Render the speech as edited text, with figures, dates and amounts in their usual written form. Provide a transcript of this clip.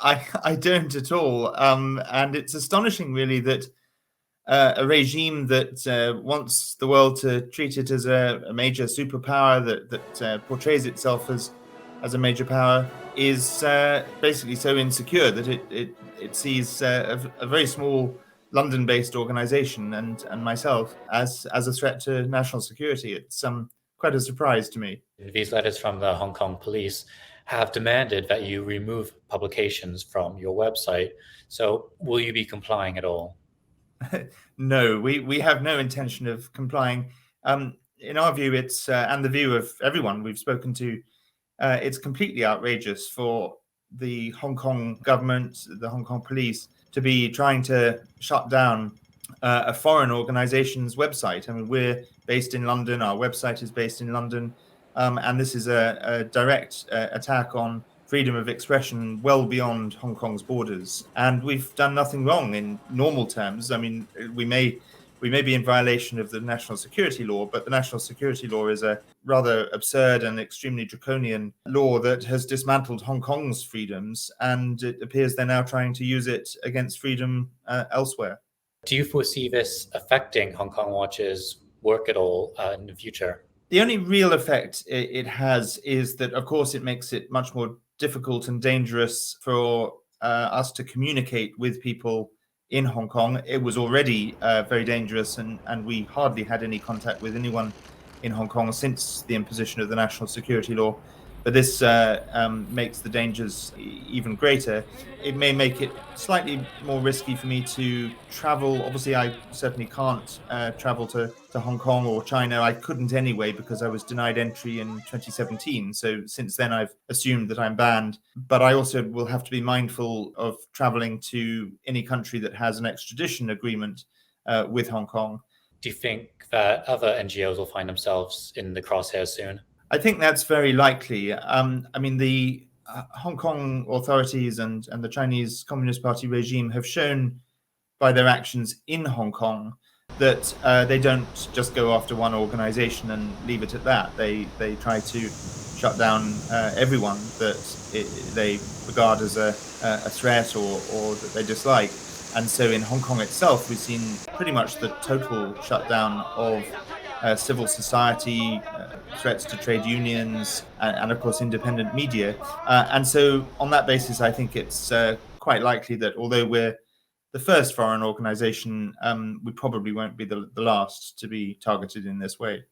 I don't at all. And it's astonishing, really, that a regime that wants the world to treat it as a major superpower, that portrays itself as a major power, is basically so insecure that it sees a very small London-based organization and myself as a threat to national security. It's quite a surprise to me. These letters from the Hong Kong police have demanded that you remove publications from your website. So will you be complying at all? No, we have no intention of complying. In our view, it's and the view of everyone we've spoken to, it's completely outrageous for the Hong Kong government, the Hong Kong police, to be trying to shut down a foreign organization's website. I mean, we're based in London. Our website is based in London. And this is a direct attack on freedom of expression well beyond Hong Kong's borders. And we've done nothing wrong in normal terms. I mean, we may be in violation of the national security law, but the national security law is a rather absurd and extremely draconian law that has dismantled Hong Kong's freedoms, and it appears they're now trying to use it against freedom elsewhere. Do you foresee this affecting Hong Kong Watch's work at all in the future? The only real effect it has is that, of course, it makes it much more difficult and dangerous for us to communicate with people in Hong Kong. It was already very dangerous, and we hardly had any contact with anyone in Hong Kong since the imposition of the national security law. But this makes the dangers even greater. It may make it slightly more risky for me to travel. Obviously, I certainly can't travel to Hong Kong or China. I couldn't anyway because I was denied entry in 2017. So since then, I've assumed that I'm banned. But I also will have to be mindful of traveling to any country that has an extradition agreement with Hong Kong. Do you think that other NGOs will find themselves in the crosshairs soon? I think that's very likely. I mean, the Hong Kong authorities and the Chinese Communist Party regime have shown by their actions in Hong Kong that they don't just go after one organization and leave it at that. They try to shut down everyone that they regard as a threat or that they dislike. And so in Hong Kong itself, we've seen pretty much the total shutdown of civil society, threats to trade unions, and of course independent media. And so on that basis, I think it's quite likely that although we're the first foreign organization, we probably won't be the last to be targeted in this way.